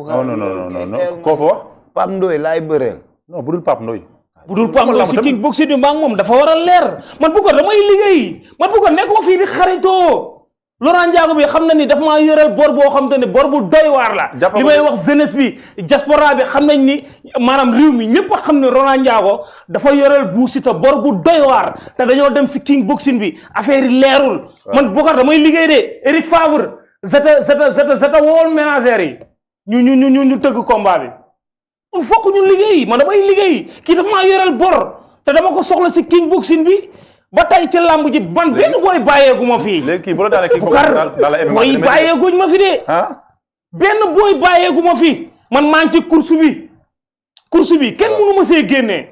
non koo fa wax. Pape Ndoye laay bëreel. non budul Pape Ndoye. budul Pape Ndoye ci king boxing bi maa ngi moom dafa war a leer man bu ko damay liggéey man bu ko nekkuma fii di xaritoo Laurent Ndiago bi xam na ni daf maa yoreel bor boo xam te ne bor bu doy waar la li may wax jeunesse bi diaspora bi xam nañ ni maanaam réew mi ñëpp a xam ne Laurent Ndiago dafa yoreel Bou Siteu bor bu doy waar te dañoo dem si king boxing bi affaire yi leerul man Boucar damay liggéey de Eric Favre zata wool ménagères yi ñu tëgg combat bi il faut que ñu liggéey man damay liggéey kii dafa maa yoreel bor te dama ko soxla si king boxing bi ba tey ci làmb ji ban benn booy bàyyeegu ma fii. léegi kii bu la daanee kii booy bàyyeeguñ ma fi de. benn booy bàyyeegu ma fi man maa ngi ci course bi kenn mënu ma see génnee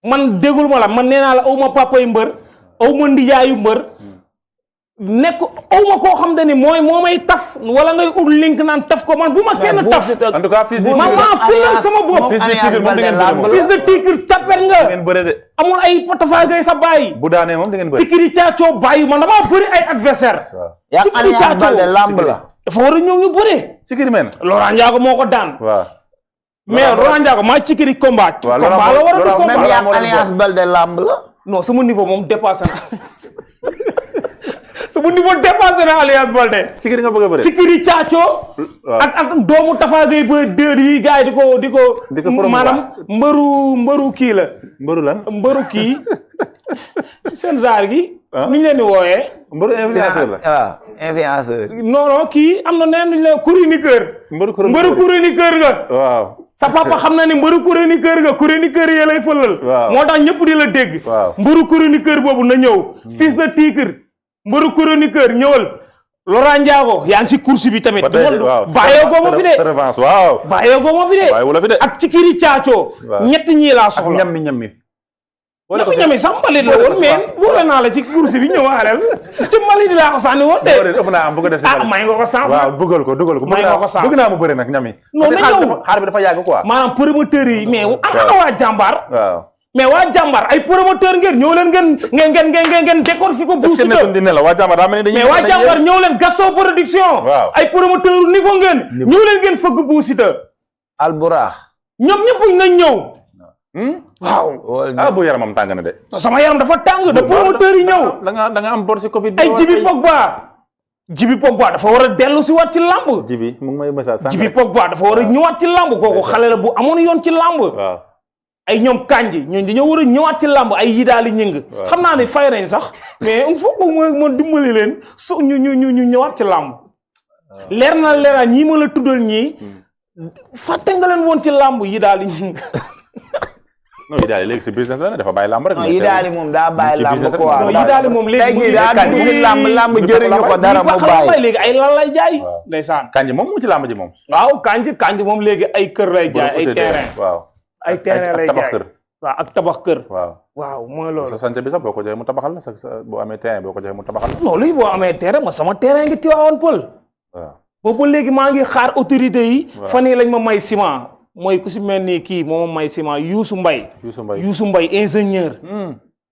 man déggul ma la man nee naa la aw ma papa yu mbër aw ma ndijaayu mbër nekk aw ma koo xam te ni moo may taf wala ngay ut link naan taf ko man bu ma kenn taf. en tout cas fils de man maa filal sama bopp. fils de tigre tapper nga. ngeen bëre de. amul ay Tafa Gueye sa bàyyi. bu daanee moom da ngeen bëri. Cikiri Caacoo bàyyi man damaa bëri ay adversaire. yaa Alliance Baldé lamb la. dafa war a ñëw ñu bëre. Cikiri men. Laurent Ndiago moo ko daan. waaw. mais Laurent Ndiago maa Cikiri combat. waaw combat la war a du combat. même yaa Alliance Baldé lamb la. non sama niveau moom dépassé na sama niveau dépassé na Alliance Baldé. Cikiri nga bëgg a bëre. Cikiri Caacoo. ak doomu Tafa Gueye ba deux yi gars yi di ko maanaam mbëru kii la. mbëru lan mbëru kii seen zaar gi. nu ñu leen di wooyee. mbëru influenceur la. waaw influenceur. non kii am na neen nu ñu leen chroniqueur. mbëru chroniqueur nga. waaw. sa papa xam na ne mbëru chroniqueur nga chroniqueur yi lay fëlal. waaw moo tax ñëpp di la dégg. waaw mbëru chroniqueur boobu na ñëw. fils de tigre. mbëru chroniqueur ñëwal. Laurent Ndiago yaa ngi ci course bi tamit. waaw bàyyeegoo ma fi de. revanche waaw. bàyyeegoo ma fi de. bàyyiwula fi de. ak Cikiri Caacoo. waaw ñett ñii laa soxla. ak ñammi. ñami sax mbalit la woon mais boole naa la ci course bi ñëwaaleel ci mbalit laa ko sànni woon de. ëpp naa am bëgg a def si mbalit. may nga ko sens. waaw dugal ko. may nga ko sens bëgg naa mu bëri nag ñami. non na ñëw xaar bi dafa yàgg quoi. maanaam promoteur yi mais ana waa jàmbaar. waaw mais waa jàmbaar ay promoteur ngeen ñëw leen ngeen décortiquer ko. est-ce que nekkoon di ne la waa jàmbaar daa mel ni dañuy. mais waa jàmbaar ñëw leen Gaston production. waaw ay promoteur niveau ngeen. ñëw leen ngeen fëgg Bou Siteu. Alburax. ñoom ñëpp nañ ñëw. waaw. bu yaramam tàng na de. sama yaram dafa tàng de promoteur yi ñëw. da nga am bor si Covid bi. ay Jibi Pogba dafa war a dellu si waat ci làmb. Jibi mu ngi may message. Jibi Pogba dafa war a ñëwaat ci làmb kooku xale la bu amoon yoon ci làmb. waaw. ay ñoom kanji ñooñu dañoo war a ñëwaat ci làmb ay yi daal di ñëng. xam naa ne fay nañ sax mais il faut que ma dimbali leen so ñu ñëwaat ci làmb. leer na leeraa ñii ma la tuddal ñii. fàtte nga leen woon ci làmb yi daal di ñëng. non yi daal léegi si business la dafa bàyyi làmb rek. non yi daal moom daa bàyyi làmb quoi. non yi daal moom léegi mu ngi daa dugg ci làmb jëriñu ko dara mu bàyyi. léegi ay lan lay jaay. ndeysaan kanji moom mu ci làmb ji moom. waaw kanji moom léegi ay kër lay jaay ay terrain. waaw ay terrain lay jaay waaw ak tabax kër. waaw mooy loolu. sa santé bi sax boo ko joxee mu tabaxal la sa boo amee terrain boo ko joxee mu tabaxal la. non luy boo amee terrain ma sama terrain ngi Tivaouane Peulh. waaw boobu léegi maa ngi xaar autorité yi. fan yii lañ ma may ciment. mooy ku si mel ni kii moo ma may ciment Youssou Mbaye ingénieur.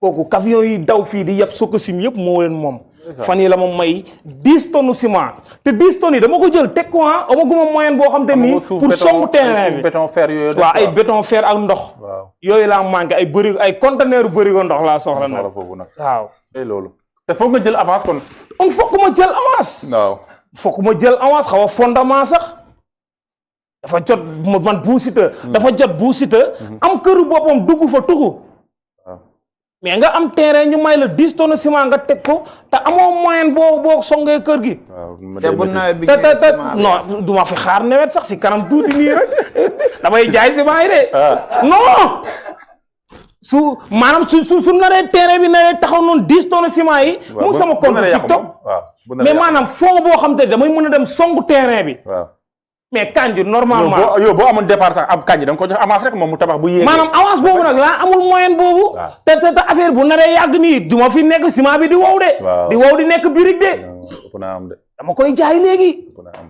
kooku camion yi daw fii di yab Sococim yëpp moo leen moom. fan yi la ma may 10 tonnes ciment te 10 tonnes yi dama ko jël teg ko amaguma moyen boo xam te nii pour songu terrain bi béton fer yooyu. waaw ay béton fer ak ndox. yooyu laa manqué ay conteneur bërigo ndox laa soxla nag. foofu nag waaw. loolu te foog nga jël avance kon. on foog ma jël avance. waaw foog ma jël avance xaw a fondement sax. dafa jot man Bou Siteu dafa jot Bou Siteu am këru boppam dugg fa tuxu. mais nga am terrain ñu may la 10 tonnes ciment nga teg ko te amoo moyen boo songee kër gi. te bu nawet bi te non du ma fi xaar nawet sax si kanam tuuti nii rek damay jaay ciment yi de. non maanaam su naree terrain bi naree taxaw noonu 10 tonnes ciment yi. mu sama compte TikTok mais maanaam fond boo xam te damay mën a dem songu terrain bi. mais kanji normalement yow boo amoon départ sax ab kanji da nga ko jox avance rek moom mu tabax bu yéegee. maanaam avance boobu nag laa amul moyen boobu. te affaire bu naree yàgg nii du ma fi nekk ciment bi di wow de. di wow di nekk birig de. ëpp naa am de. dama koy jaay léegi. ëpp naa am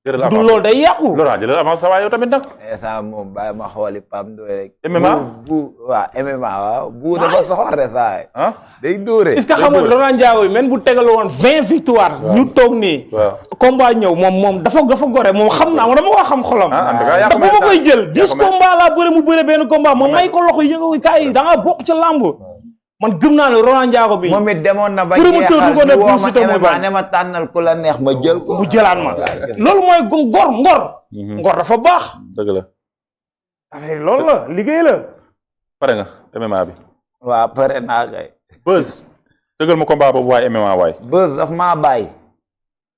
du loolu day yàqu. Laurent jëlal avance sa waay yow tamit nag. instant moom bàyyi ma xooli Pam Ndoye rek. MMA waaw bu dafa soxor de saa yi. day dóore. est-ce que xam nga Laurent Ndiago yi même bu tegal woon 20 victoires. ñu toog nii. combat ñëw moom dafa gore moom xam naa dama ko xam xolam. ndax bu ma koy jël 10 combat laa bëre mu bëre benn combat ma may ko loxo yëngu kaay da nga bokk ca làmb. man gëm naa ne Laurent Ndiago bi. moom it demoon na ba jeexal ko def woo ma ne ma tànnal ku la neex ma jël ko. mu jëlaat ma loolu mooy ngor. ngor dafa baax. dëgg la. affaire loolu la liggéey la. pare nga MMA bi. waaw pare naa kay. Beuz. dëggal ma combat boobu waay MMA waay. Beuz daf maa bàyyi.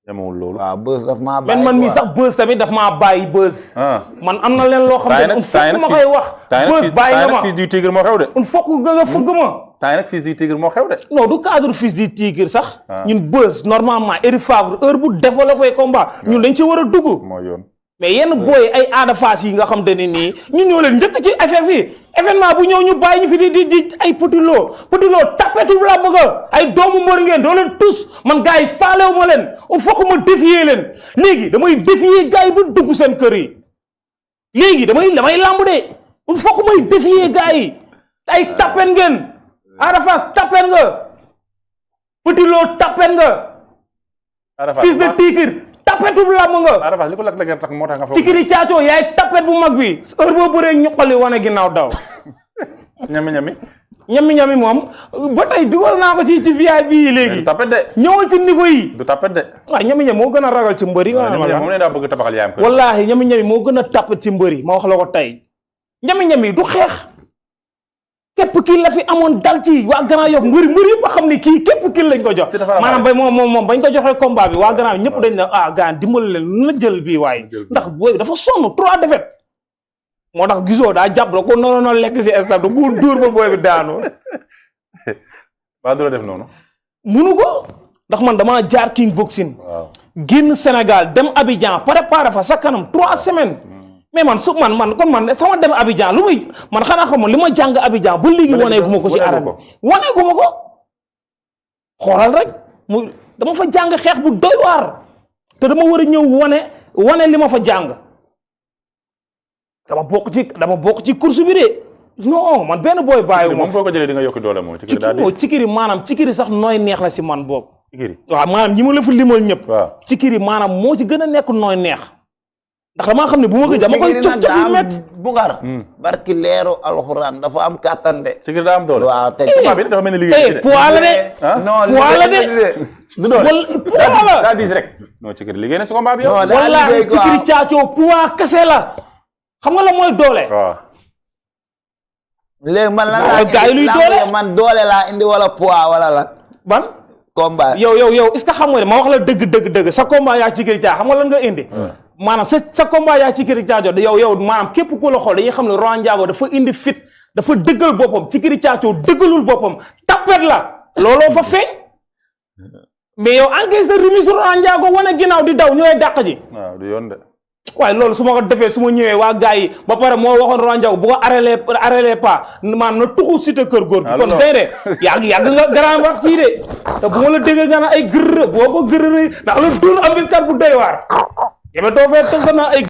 yemewul loolu. waaw Beuz daf maa bàyyi. man mii sax Beuz tamit daf maa bàyyi Beuz. man am na leen loo xam ne fokk ma koy wax. Beuz bàyyi nga ma fils du tigre moo xew de. fokk nga fëgg ma. temps nag fils du tigre moo xew de. non du cadre fils du tigre sax. ñun Beuz normalement Eric Favre heure bu développé combat ñun dañ ci war a dugg. moo yoon. mais yenn booy ay aada faas yi nga xam te ne nii ñun ñoo leen njëkk ci affaire fii événement bu ñëw ñu bàyyi ñu fi di ay petit lot tapetu la bëgg ay doomu mbër ngeen doo leen tous man gars yi faalewu ma leen il faut que ma défier leen léegi damay défier gars yi bu dugg seen kër yi léegi damay lamb de il faut que may défier gars yi ay tapen ngeen aada faas tapen nga petit lot tapen nga fils de tigre tapetu lamb nga. Arafas li ko lakk tax moo tax nga foog. Cikiri Caaco yaay tapet bu mag bi heure boo bëree ñuqali wane ginnaaw daw. ñami moom ba tey dugal naa ko ci VIP yi léegi. du tapet de. ñëwal ci niveau yi. du tapet de. waaw ñami moo gën a ragal ci mbëri. moom daa bëgg tabaxal yaayam kër. wallaahi ñami moo gën a tapet ci mbëri ma wax la ko tey. ñami du xeex. képp kii la fi amoon dal ci waa Grand Yoff mbëri yëpp a xam ne kii képp kii lañ ko jox maanaam bay moom bañ ko joxee combat bi waa Grand Yoff ñëpp dañ ne gaan dimbali leen na jël bii waaye ndax booy dafa sonn 3 défaites moo tax gisoo daa jàpp da ko noonu lekk si stade da ko dóor ba booy bi daanu waa du la def noonu munu ko ndax man dama jaar king boxing génn Sénégal dem Abidjan préparé fa sa kanam 3 semaines mais man sama dem Abidjan lu muy man xanaa xamoon li ma jàng Abidjan ba léegi waneegu ma ko ci arène waneegu ma ko xoolal rek dama fa jàng xeex bu doy waar te dama war a ñëw wane li ma fa jàng dama bokk ci course bi de non man benn booy bàyyi moom foo ko jëlee di nga yokki doole moom cikiri sax nooy neex la si man boobu cikiri waaw maanaam ñi ma la fa limal ñëpp cikiri maanaam moo ci gën a nekk nooy neex ndax damaa xam ne bu ma ko dama koy cof cof yu métti Bougar barki leeru alxuraan dafa am kàttan de ci daa am doole waaw te dafa mel ni liggéey poids la de poids la de du doole poids la daa diis rek non ci kër liggéey na si combat bi yow wallaahi ci kër caacoo poids kese la xam nga la mooy doole waaw léegi man lan laa man doole laa indi wala poids wala la ban combat yow est-ce que xam nga ne ma wax la dëgg sa combat yaa ci kër caa xam nga lan nga indi maanaam sa combat yaa ci kiri caaco yow maanaam képp ku la xool dañuy xam ne Laurent Ndiago dafa indi fit dafa dëggal boppam ci kiri caaco dëggalul boppam tapet la looloo fa feeñ mais yow encaisse sa remise Laurent Ndiago wane ginnaaw di daw ñooy dàq ji waaw du yoon de waaye loolu su ma ko defee su ma ñëwee waa gars yi ba pare moo waxoon Laurent Ndiago bu ko arrêté pas maanaam na tuxu cité kër góor bi kon tey de yàgg nga grand wax kii de te bu ma la déggee nga naan ay gërë boo ko gërë ndax la dur embuscade bu doy waar yéen a doo fee tënk naa ay